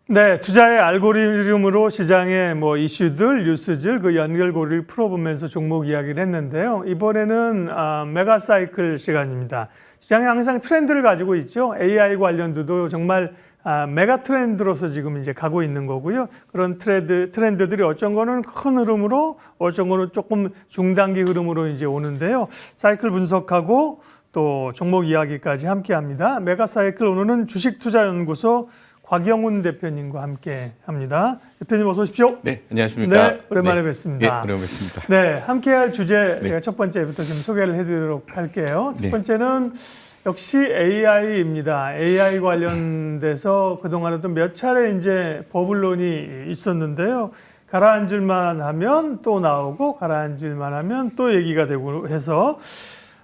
네, 투자의 알고리즘으로 시장의 뭐 이슈들, 뉴스들 그 연결고리를 풀어보면서 종목 이야기를 했는데요. 이번에는 메가 사이클 시간입니다. 시장이 항상 트렌드를 가지고 있죠. AI 관련주도 정말 메가 트렌드로서 지금 이제 가고 있는 거고요. 그런 트렌드들이 어쩐 거는 큰 흐름으로, 어쩐 거는 조금 중단기 흐름으로 이제 오는데요. 사이클 분석하고 또 종목 이야기까지 함께 합니다. 메가 사이클 오늘은 주식투자연구소 곽영훈 대표님과 함께 합니다. 대표님 어서 오십시오. 네, 안녕하십니까. 네, 오랜만에 뵙습니다. 네, 오랜만에 뵙습니다. 네, 함께 할 주제 제가 첫 번째부터 좀 소개를 해드리도록 할게요. 첫 번째는 역시 AI입니다. AI 관련돼서 그동안에도 몇 차례 이제 버블론이 있었는데요. 가라앉을만 하면 또 나오고 가라앉을만 하면 또 얘기가 되고 해서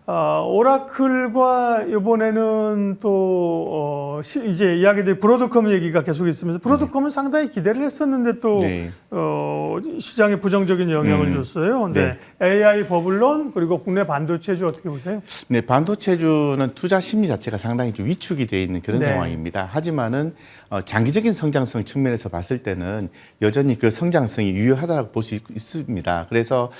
오라클과 이번에는 또 이제 이야기들 브로드컴 얘기가 계속 있으면서 브로드컴은 상당히 기대를 했었는데 또 시장에 부정적인 영향을 줬어요. 네. AI 버블론 그리고 국내 반도체주 어떻게 보세요? 네, 반도체주는 투자 심리 자체가 상당히 좀 위축이 되어 있는 그런 상황입니다. 하지만은 장기적인 성장성 측면에서 봤을 때는 여전히 그 성장성이 유효하다고 볼 수 있습니다. 그래서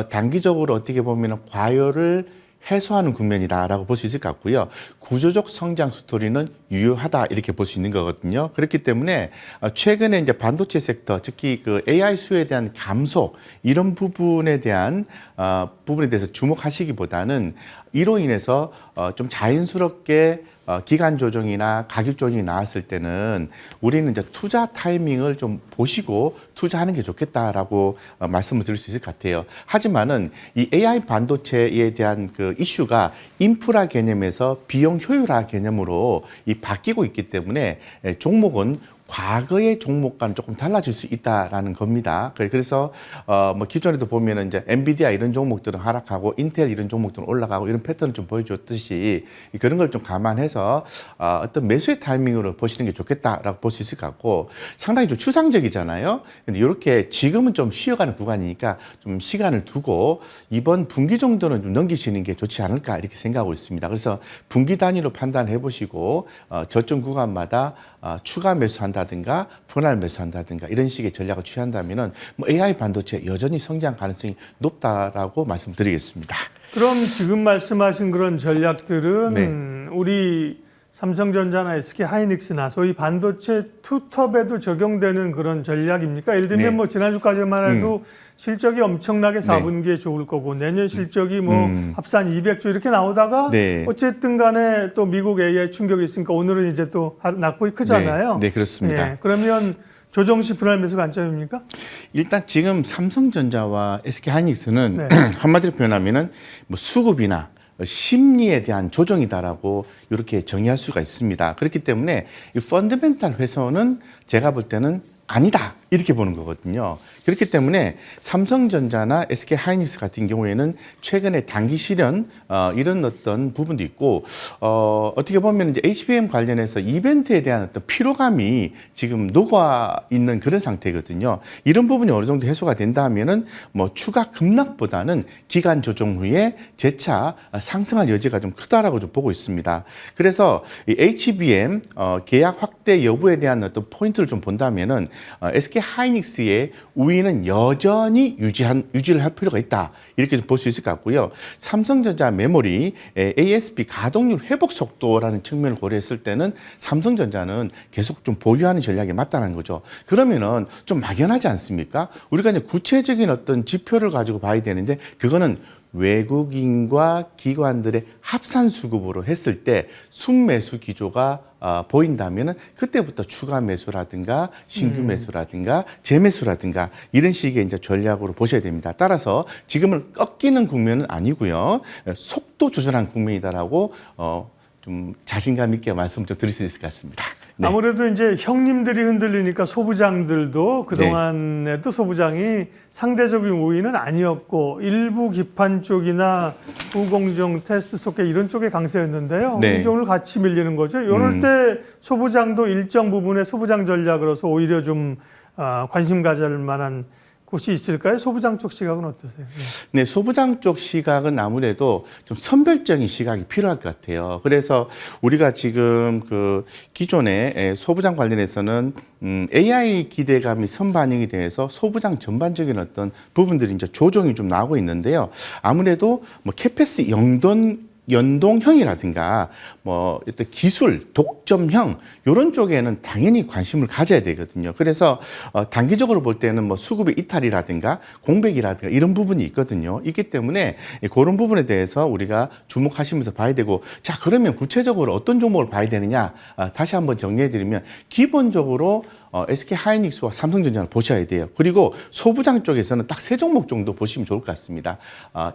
단기적으로 어떻게 보면 과열을 해소하는 국면이다라고 볼 수 있을 것 같고요. 구조적 성장 스토리는 유효하다 이렇게 볼 수 있는 거거든요. 그렇기 때문에 최근에 이제 반도체 섹터, 특히 그 AI 수요에 대한 감소 이런 부분에 대해서 주목하시기보다는 이로 인해서 좀 자연스럽게 기간 조정이나 가격 조정이 나왔을 때는 우리는 이제 투자 타이밍을 좀 보시고 투자하는 게 좋겠다라고 말씀을 드릴 수 있을 것 같아요. 하지만은 이 AI 반도체에 대한 그 이슈가 인프라 개념에서 비용 효율화 개념으로 바뀌고 있기 때문에 종목은 과거의 종목과는 조금 달라질 수 있다라는 겁니다. 그래서 뭐 기존에도 보면은 이제 엔비디아 이런 종목들은 하락하고 인텔 이런 종목들은 올라가고 이런 패턴을 좀 보여줬듯이 그런 걸 좀 감안해서 어떤 매수의 타이밍으로 보시는 게 좋겠다라고 볼 수 있을 것 같고 상당히 좀 추상적이잖아요. 근데 이렇게 지금은 좀 쉬어가는 구간이니까 좀 시간을 두고 이번 분기 정도는 좀 넘기시는 게 좋지 않을까 이렇게 생각하고 있습니다. 그래서 분기 단위로 판단해 보시고 저점 구간마다 추가 매수한다든가 분할 매수한다든가 이런 식의 전략을 취한다면은 뭐 AI 반도체 여전히 성장 가능성이 높다라고 말씀드리겠습니다. 그럼 지금 말씀하신 그런 전략들은 우리 삼성전자나 SK하이닉스나 소위 반도체 투톱에도 적용되는 그런 전략입니까? 예를 들면 뭐 지난주까지만 해도 실적이 엄청나게 4분기에 좋을 거고 내년 실적이 뭐 합산 200조 이렇게 나오다가 어쨌든 간에 또 미국 AI 충격이 있으니까 오늘은 이제 또 낙폭이 크잖아요. 네, 그렇습니다. 그러면 조정시 분할 매수 관점입니까? 일단 지금 삼성전자와 SK하이닉스는 한마디로 표현하면은 뭐 수급이나 심리에 대한 조정이다라고 이렇게 정의할 수가 있습니다. 그렇기 때문에 이 펀더멘탈 훼손은 제가 볼 때는 아니다 이렇게 보는 거거든요. 그렇기 때문에 삼성전자나 SK하이닉스 같은 경우에는 최근에 단기 실현 이런 어떤 부분도 있고 어떻게 보면 이제 HBM 관련해서 이벤트에 대한 어떤 피로감이 지금 녹아 있는 그런 상태거든요. 이런 부분이 어느 정도 해소가 된다면은 뭐 추가 급락보다는 기간 조정 후에 재차 상승할 여지가 좀 크다라고 좀 보고 있습니다. 그래서 이 HBM 계약 확대 여부에 대한 어떤 포인트를 좀 본다면은 SK하이닉스의 우위는 여전히 유지를 할 필요가 있다. 이렇게 볼 수 있을 것 같고요. 삼성전자 메모리 ASP 가동률 회복 속도라는 측면을 고려했을 때는 삼성전자는 계속 좀 보유하는 전략이 맞다는 거죠. 그러면은 좀 막연하지 않습니까? 우리가 이제 구체적인 어떤 지표를 가지고 봐야 되는데 그거는 외국인과 기관들의 합산 수급으로 했을 때 순매수 기조가 보인다면은 그때부터 추가 매수라든가 신규 매수라든가 재매수라든가 이런 식의 이제 전략으로 보셔야 됩니다. 따라서 지금은 꺾이는 국면은 아니고요. 속도 조절한 국면이다라고 좀 자신감 있게 말씀 좀 드릴 수 있을 것 같습니다. 아무래도 이제 형님들이 흔들리니까 소부장들도 그동안에도 소부장이 상대적인 우위는 아니었고 일부 기판 쪽이나 후공정 테스트 속에 이런 쪽에 강세였는데요. 이제 오늘 같이 밀리는 거죠. 이럴 때 소부장도 일정 부분의 소부장 전략으로서 오히려 좀 관심 가질 만한 곳이 있을까요? 소부장 쪽 시각은 어떠세요? 네, 소부장 쪽 시각은 아무래도 좀 선별적인 시각이 필요할 것 같아요. 그래서 우리가 지금 그 기존에 소부장 관련해서는 AI 기대감이 선반영이 돼서 소부장 전반적인 어떤 부분들이 이제 조정이 좀 나오고 있는데요. 아무래도 뭐 캐패스 연동형이라든가 뭐 어떤 기술, 독점형 이런 쪽에는 당연히 관심을 가져야 되거든요. 그래서 단기적으로 볼 때는 뭐 수급의 이탈이라든가 공백이라든가 이런 부분이 있거든요. 있기 때문에 그런 부분에 대해서 우리가 주목하시면서 봐야 되고, 자 그러면 구체적으로 어떤 종목을 봐야 되느냐, 다시 한번 정리해드리면 기본적으로 SK 하이닉스와 삼성전자를 보셔야 돼요. 그리고 소부장 쪽에서는 딱 세 종목 정도 보시면 좋을 것 같습니다.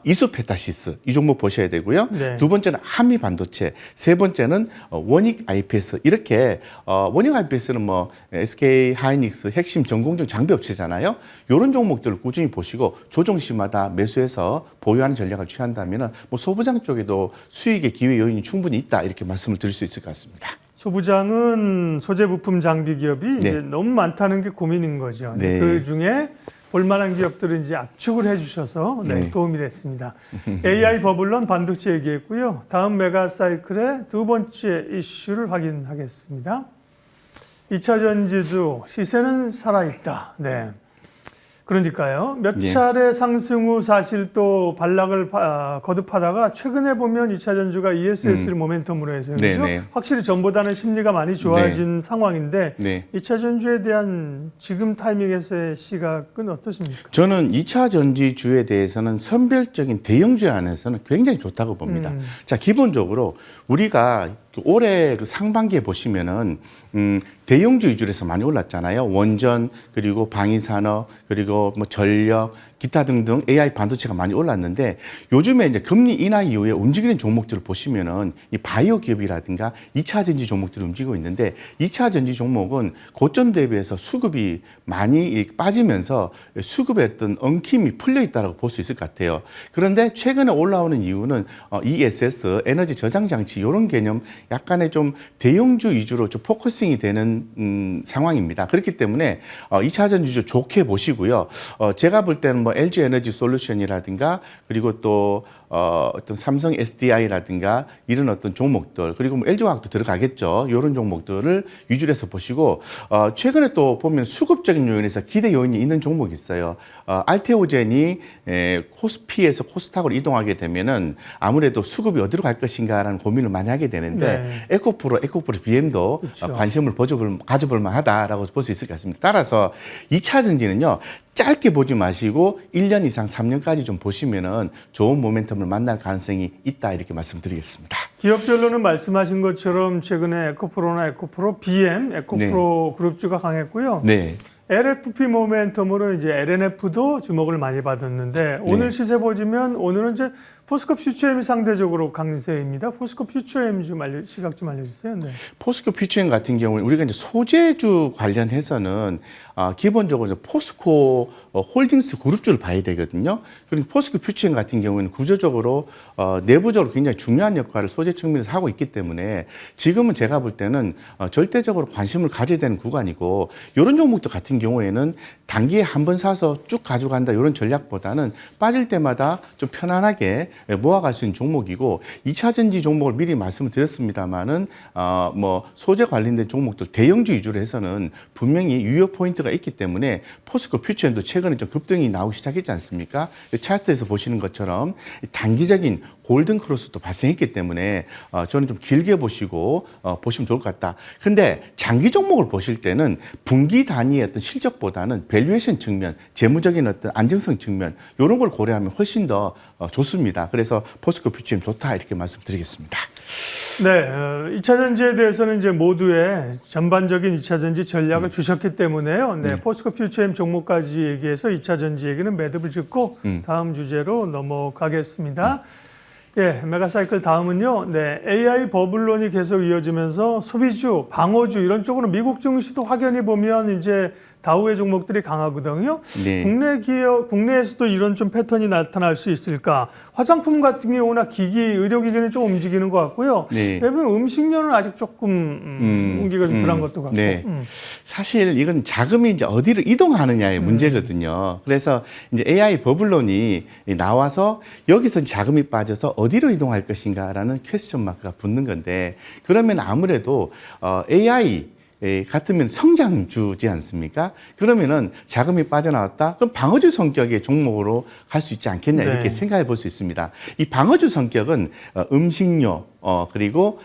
이수페타시스 이 종목 보셔야 되고요. 네. 두 번째는 한미반도체, 세 번째는 원익 IPS. 이렇게 원익 IPS는 뭐 SK 하이닉스 핵심 전공정 장비 업체잖아요. 이런 종목들을 꾸준히 보시고 조정 시마다 매수해서 보유하는 전략을 취한다면은 뭐 소부장 쪽에도 수익의 기회 요인이 충분히 있다, 이렇게 말씀을 드릴 수 있을 것 같습니다. 소부장은 소재 부품 장비 기업이 네. 이제 너무 많다는 게 고민인 거죠. 네. 그 중에 볼만한 기업들을 이제 압축을 해주셔서 네. 도움이 됐습니다. AI 버블론 반도체 얘기했고요. 다음 메가 사이클의 두 번째 이슈를 확인하겠습니다. 2차 전지도 시세는 살아있다. 네. 그러니까요. 몇 예. 차례 상승 후 사실 또 반락을 거듭하다가 최근에 보면 2차 전주가 ESS를 모멘텀으로 해서 그렇죠? 네네. 확실히 전보다는 심리가 많이 좋아진 상황인데 네. 2차 전주에 대한 지금 타이밍에서의 시각은 어떠십니까? 저는 2차 전지주에 대해서는 선별적인 대형주 안에서는 굉장히 좋다고 봅니다. 자, 기본적으로 우리가 올해 그 상반기에 보시면은 대형주 위주로 해서 많이 올랐잖아요. 원전, 그리고 방위산업, 그리고 뭐 전력, 기타 등등 AI 반도체가 많이 올랐는데, 요즘에 이제 금리 인하 이후에 움직이는 종목들을 보시면은 이 바이오 기업이라든가 2차 전지 종목들이 움직이고 있는데, 2차 전지 종목은 고점 대비해서 수급이 많이 빠지면서 수급의 어떤 엉킴이 풀려 있다고 볼 수 있을 것 같아요. 그런데 최근에 올라오는 이유는 ESS, 에너지 저장 장치 이런 개념 약간의 좀 대형주 위주로 좀 포커싱이 되는 상황입니다. 그렇기 때문에 2차 전지주 좋게 보시고요. 제가 볼 때는 뭐 LG 에너지 솔루션이라든가 그리고 또 어떤 삼성 SDI라든가 이런 어떤 종목들, 그리고 뭐 LG화학도 들어가겠죠. 이런 종목들을 위주로 해서 보시고, 최근에 또 보면 수급적인 요인에서 기대 요인이 있는 종목이 있어요. 알테오젠이 코스피에서 코스닥으로 이동하게 되면은 아무래도 수급이 어디로 갈 것인가라는 고민을 많이 하게 되는데, 네. 에코프로 BM도 그렇죠. 관심을 가져볼 만하다라고 볼 수 있을 것 같습니다. 따라서 2차 전지는요, 짧게 보지 마시고 1년 이상 3년까지 좀 보시면은 좋은 모멘텀을 만날 가능성이 있다, 이렇게 말씀드리겠습니다. 기업별로는 말씀하신 것처럼 최근에 에코프로나 에코프로, BM, 에코프로 그룹주가 강했고요. 네. LFP 모멘텀으로 이제 LNF도 주목을 많이 받았는데, 오늘 시세 보시면 오늘은 이제 포스코 퓨처엠이 상대적으로 강세입니다. 포스코 퓨처엠 시각 좀 알려주세요. 네. 포스코 퓨처엠 같은 경우는 우리가 이제 소재주 관련해서는 기본적으로 이제 포스코 홀딩스 그룹주를 봐야 되거든요. 그리고 포스코 퓨처엠 같은 경우는 구조적으로 내부적으로 굉장히 중요한 역할을 소재 측면에서 하고 있기 때문에 지금은 제가 볼 때는 절대적으로 관심을 가져야 되는 구간이고, 이런 종목들 같은 경우에는 단기에 한 번 사서 쭉 가져간다 이런 전략보다는 빠질 때마다 좀 편안하게 모아갈 수 있는 종목이고, 2차 전지 종목을 미리 말씀을 드렸습니다만은 뭐 소재 관련된 종목들 대형주 위주로 해서는 분명히 유효 포인트가 있기 때문에 포스코 퓨처엠도 최근에 좀 급등이 나오기 시작했지 않습니까? 차트에서 보시는 것처럼 단기적인 골든 크로스도 발생했기 때문에 저는 좀 길게 보시고 보시면 좋을 것 같다. 근데 장기 종목을 보실 때는 분기 단위의 어떤 실적보다는 밸류에이션 측면, 재무적인 어떤 안정성 측면 이런 걸 고려하면 훨씬 더 좋습니다. 그래서 포스코 퓨처엠 좋다, 이렇게 말씀드리겠습니다. 네, 2차 전지에 대해서는 이제 모두의 전반적인 2차 전지 전략을 주셨기 때문에요. 네, 포스코 퓨처엠 종목까지 얘기해서 2차 전지 얘기는 매듭을 짓고 다음 주제로 넘어가겠습니다. 예, 메가사이클 다음은요. 네, AI 버블론이 계속 이어지면서 소비주, 방어주 이런 쪽으로 미국 증시도 확연히 보면 이제 다우의 종목들이 강하거든요. 네. 국내에서도 이런 좀 패턴이 나타날 수 있을까? 화장품 같은 경우나 기기, 의료기기는 좀 움직이는 것 같고요. 네. 대부분 음식료는 아직 조금 움직이가 좀 덜한 것도 같고. 네. 사실 이건 자금이 이제 어디로 이동하느냐의 문제거든요. 그래서 이제 AI 버블론이 나와서 여기서 자금이 빠져서 어디로 이동할 것인가라는 퀘스천 마크가 붙는 건데, 그러면 아무래도 AI 같으면 성장주지 않습니까? 그러면은 자금이 빠져나왔다? 그럼 방어주 성격의 종목으로 갈 수 있지 않겠냐, 이렇게 네. 생각해 볼 수 있습니다. 이 방어주 성격은 음식료, 그리고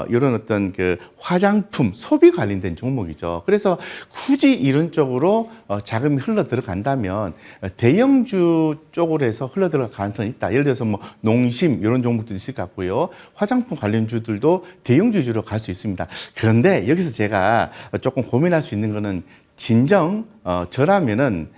이런 어떤 그 화장품, 소비 관련된 종목이죠. 그래서 굳이 이런 쪽으로 자금이 흘러 들어간다면 대형주 쪽으로 해서 흘러 들어갈 가능성이 있다. 예를 들어서 뭐 농심 이런 종목도 있을 것 같고요. 화장품 관련주들도 대형주 위주로 갈 수 있습니다. 그런데 여기서 제가 조금 고민할 수 있는 거는, 진정 저라면은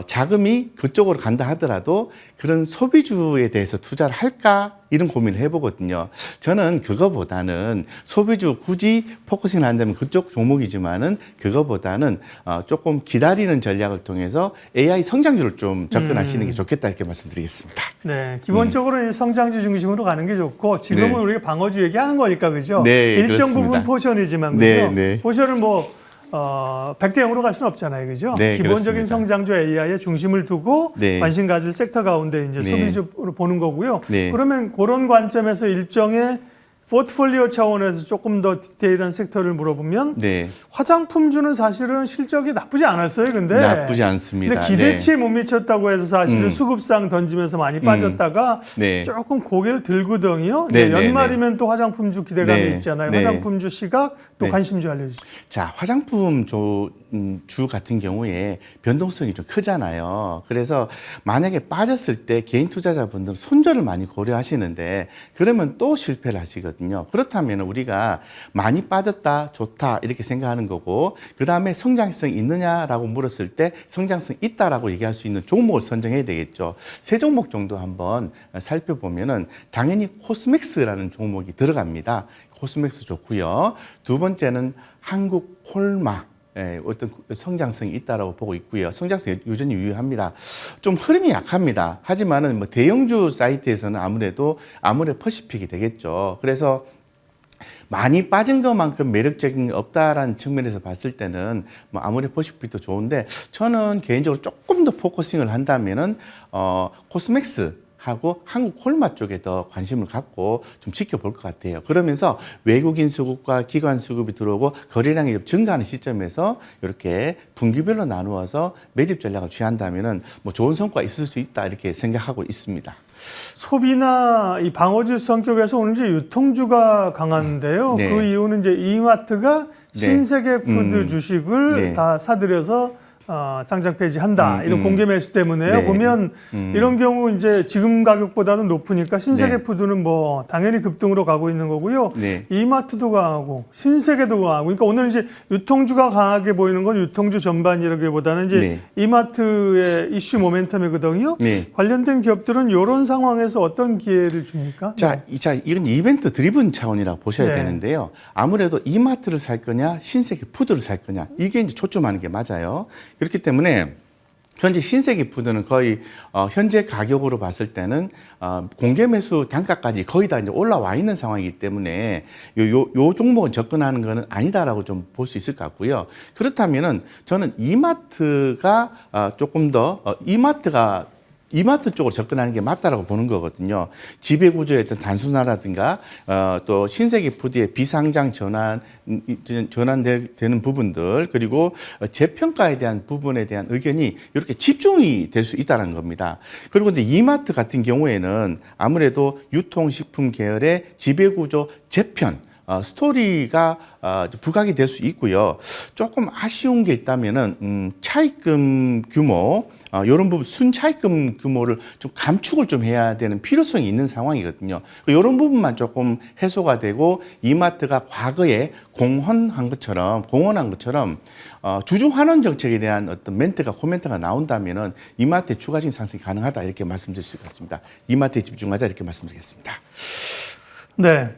자금이 그쪽으로 간다 하더라도 그런 소비주에 대해서 투자를 할까, 이런 고민을 해보거든요. 저는 그거보다는 소비주 굳이 포커싱을 한다면 그쪽 종목이지만은, 그거보다는 조금 기다리는 전략을 통해서 AI 성장주를 좀 접근하시는 게 좋겠다, 이렇게 말씀드리겠습니다. 네, 기본적으로 이 성장주 중심으로 가는 게 좋고, 지금은 네. 우리가 방어주 얘기하는 거니까, 그죠? 네, 일정 그렇습니다. 부분 포션이지만, 그죠? 네, 네. 포션을 뭐 100대 0으로 갈 수는 없잖아요, 그죠? 네, 기본적인 그렇습니다. 성장주 AI에 중심을 두고 네. 관심 가질 섹터 가운데 이제 네. 소비주로 보는 거고요. 네. 그러면 그런 관점에서 일정의 포트폴리오 차원에서 조금 더 디테일한 섹터를 물어보면, 네. 화장품주는 사실은 실적이 나쁘지 않았어요. 근데 나쁘지 않습니다. 근데 기대치에 못 미쳤다고 해서 사실은 수급상 던지면서 많이 빠졌다가 네. 조금 고개를 들거든요. 네, 네, 연말이면 또 화장품주 기대감이 네. 있잖아요. 네. 화장품주 시각 또 네. 관심주 알려주시죠. 자, 화장품 주 같은 경우에 변동성이 좀 크잖아요. 그래서 만약에 빠졌을 때 개인 투자자분들은 손절을 많이 고려하시는데, 그러면 또 실패를 하시거든요. 그렇다면 우리가 많이 빠졌다, 좋다, 이렇게 생각하는 거고, 그 다음에 성장성 있느냐라고 물었을 때 성장성 있다라고 얘기할 수 있는 종목을 선정해야 되겠죠. 세 종목 정도 한번 살펴보면은 당연히 코스맥스라는 종목이 들어갑니다. 코스맥스 좋고요. 두 번째는 한국 콜마. 어떤 성장성이 있다라고 보고 있고요. 성장성이 여전히 유효합니다. 좀 흐름이 약합니다. 하지만은 뭐 대형주 사이트에서는 아무래도 퍼시픽이 되겠죠. 그래서 많이 빠진 것만큼 매력적인 게 없다라는 측면에서 봤을 때는 뭐 아무리 퍼시픽도 좋은데, 저는 개인적으로 조금 더 포커싱을 한다면은 코스맥스 하고 한국 콜마 쪽에 더 관심을 갖고 좀 지켜볼 것 같아요. 그러면서 외국인 수급과 기관 수급이 들어오고 거래량이 좀 증가하는 시점에서 이렇게 분기별로 나누어서 매집 전략을 취한다면은 뭐 좋은 성과 있을 수 있다, 이렇게 생각하고 있습니다. 소비나 이 방어주 성격에서 오는 이제 유통주가 강한데요. 네. 그 이유는 이제 이마트가 네. 신세계 푸드 주식을 네. 다 사들여서 상장 폐지한다. 이런 공개 매수 때문에요. 네. 보면 이런 경우 이제 지금 가격보다는 높으니까 신세계 네. 푸드는 뭐 당연히 급등으로 가고 있는 거고요. 네. 이마트도 강하고 신세계도 강하고. 그러니까 오늘 이제 유통주가 강하게 보이는 건 유통주 전반이라기보다는 이제 네. 이마트의 이슈 모멘텀이거든요. 네. 관련된 기업들은 이런 상황에서 어떤 기회를 줍니까? 자, 이건 이벤트 드리븐 차원이라고 보셔야 네. 되는데요. 아무래도 이마트를 살 거냐, 신세계 푸드를 살 거냐, 이게 이제 초점하는 게 맞아요. 그렇기 때문에 현재 신세계 푸드는 거의 현재 가격으로 봤을 때는 공개 매수 단가까지 거의 다 이제 올라와 있는 상황이기 때문에 요 종목은 접근하는 거는 아니다라고 좀 볼 수 있을 것 같고요. 그렇다면은 저는 이마트가 조금 더 이마트 쪽으로 접근하는 게 맞다라고 보는 거거든요. 지배 구조의 어떤 단순화라든가 또 신세계 푸드의 비상장 전환되는 부분들, 그리고 재평가에 대한 부분에 대한 의견이 이렇게 집중이 될 수 있다는 겁니다. 그리고 이제 이마트 같은 경우에는 아무래도 유통식품 계열의 지배 구조 재편 스토리가 부각이 될 수 있고요. 조금 아쉬운 게 있다면은 차입금 규모, 이런 부분 순차입금 규모를 좀 감축을 좀 해야 되는 필요성이 있는 상황이거든요. 이런 부분만 조금 해소가 되고, 이마트가 과거에 공헌한 것처럼 주주 환원 정책에 대한 어떤 코멘트가 나온다면은 이마트의 추가적인 상승이 가능하다, 이렇게 말씀드릴 수 있겠습니다. 이마트에 집중하자, 이렇게 말씀드리겠습니다. 네.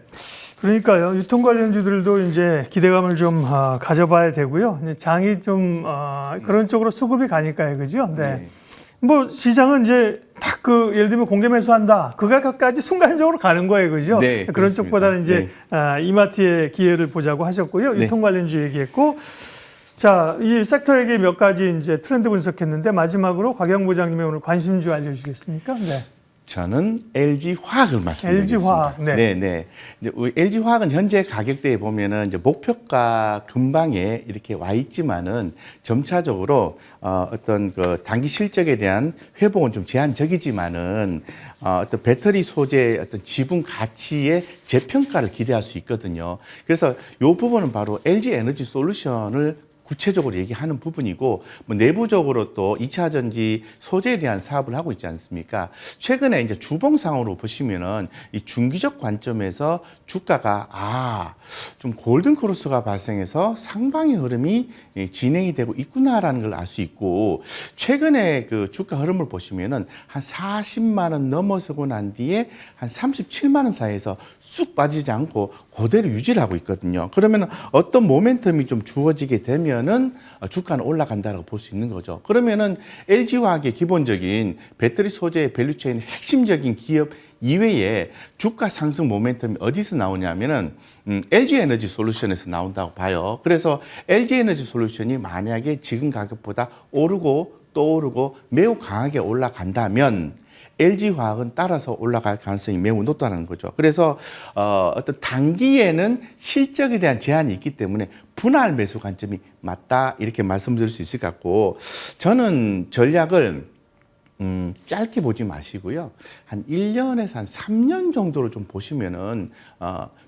그러니까요. 유통 관련주들도 이제 기대감을 좀 가져봐야 되고요. 이제 장이 좀 그런 쪽으로 수급이 가니까요, 그죠? 네. 뭐 시장은 이제 딱 그 예를 들면 공개 매수한다. 그 가격까지 순간적으로 가는 거예요, 그죠? 네, 그런 그렇습니다. 쪽보다는 이제 이마트의 기회를 보자고 하셨고요. 네. 유통 관련주 얘기했고, 자, 이 섹터 얘기 몇 가지 이제 트렌드 분석했는데 마지막으로 곽영 부장님의 오늘 관심주 알려주시겠습니까? 네. 저는 LG 화학을 말씀드리겠습니다. LG 화학, 네. 네. 이제 우리 LG 화학은 현재 가격대에 보면은 이제 목표가 근방에 이렇게 와 있지만은 점차적으로 어떤 그 단기 실적에 대한 회복은 좀 제한적이지만은 어떤 배터리 소재 어떤 지분 가치의 재평가를 기대할 수 있거든요. 그래서 이 부분은 바로 LG 에너지 솔루션을 구체적으로 얘기하는 부분이고, 뭐 내부적으로 또 2차 전지 소재에 대한 사업을 하고 있지 않습니까? 최근에 이제 주봉상으로 보시면은 이 중기적 관점에서 주가가 좀 골든 크로스가 발생해서 상방의 흐름이 진행이 되고 있구나라는 걸 알 수 있고, 최근에 그 주가 흐름을 보시면은 한 40만 원 넘어서고 난 뒤에 한 37만 원 사이에서 쑥 빠지지 않고 그대로 유지를 하고 있거든요. 그러면 어떤 모멘텀이 좀 주어지게 되면은 주가는 올라간다고 볼 수 있는 거죠. 그러면은 LG화학의 기본적인 배터리 소재의 밸류체인의 핵심적인 기업 이외에 주가 상승 모멘텀이 어디서 나오냐면은 LG 에너지 솔루션에서 나온다고 봐요. 그래서 LG 에너지 솔루션이 만약에 지금 가격보다 오르고 또 오르고 매우 강하게 올라간다면 LG화학은 따라서 올라갈 가능성이 매우 높다는 거죠. 그래서 어떤 단기에는 실적에 대한 제한이 있기 때문에 분할 매수 관점이 맞다 이렇게 말씀드릴 수 있을 것 같고, 저는 전략을 짧게 보지 마시고요. 한 1년에서 한 3년 정도로 좀 보시면은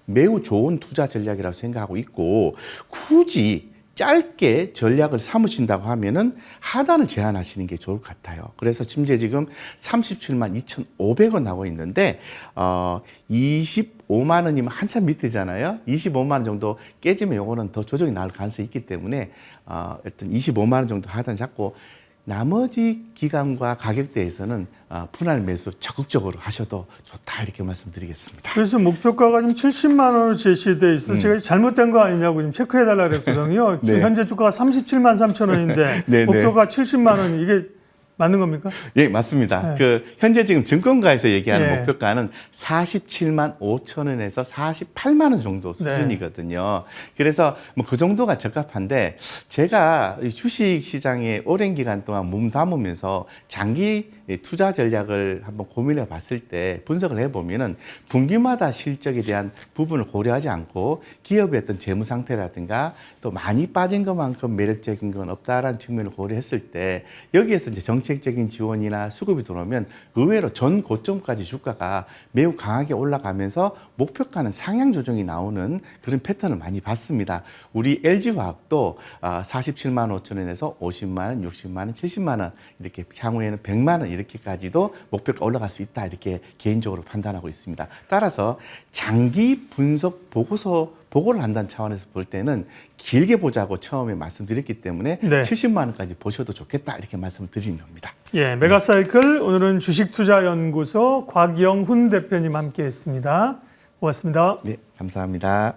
매우 좋은 투자 전략이라고 생각하고 있고, 굳이 짧게 전략을 삼으신다고 하면은 하단을 제한하시는 게 좋을 것 같아요. 그래서 심지어 지금 37만 2,500원 나와 있는데 25만 원이면 한참 밑이잖아요. 25만 원 정도 깨지면 요거는 더 조정이 나올 가능성이 있기 때문에 어떤 25만 원 정도 하단 잡고 나머지 기간과 가격대에서는 분할 매수 적극적으로 하셔도 좋다 이렇게 말씀드리겠습니다. 그래서 목표가가 지금 70만 원으로 제시돼 있어. 제가 잘못된 거 아니냐고 지금 체크해달라 그랬거든요. 지금 네. 현재 주가가 37만 3천 원인데 네, 목표가 70만 원, 이게 맞는 겁니까? 예, 맞습니다. 네. 그 현재 지금 증권가에서 얘기하는 네. 목표가는 47만 5천 원에서 48만 원 정도 수준이거든요. 그래서 뭐 그 정도가 적합한데, 제가 이 주식 시장에 오랜 기간 동안 몸담으면서 장기 투자 전략을 한번 고민해 봤을 때 분석을 해보면은 분기마다 실적에 대한 부분을 고려하지 않고 기업의 어떤 재무 상태라든가 또 많이 빠진 것만큼 매력적인 건 없다라는 측면을 고려했을 때, 여기에서 이제 정책적인 지원이나 수급이 들어오면 의외로 전 고점까지 주가가 매우 강하게 올라가면서 목표가는 상향 조정이 나오는 그런 패턴을 많이 봤습니다. 우리 LG화학도 47만 5천 원에서 50만 원, 60만 원, 70만 원 이렇게 향후에는 100만 원 이렇게까지도 목표가 올라갈 수 있다 이렇게 개인적으로 판단하고 있습니다. 따라서 장기 분석 보고를 한다는 차원에서 볼 때는 길게 보자고 처음에 말씀드렸기 때문에 네. 70만 원까지 보셔도 좋겠다 이렇게 말씀을 드리는 겁니다. 예, 메가사이클 오늘은 주식투자연구소 곽영훈 대표님 함께했습니다. 고맙습니다. 네, 감사합니다.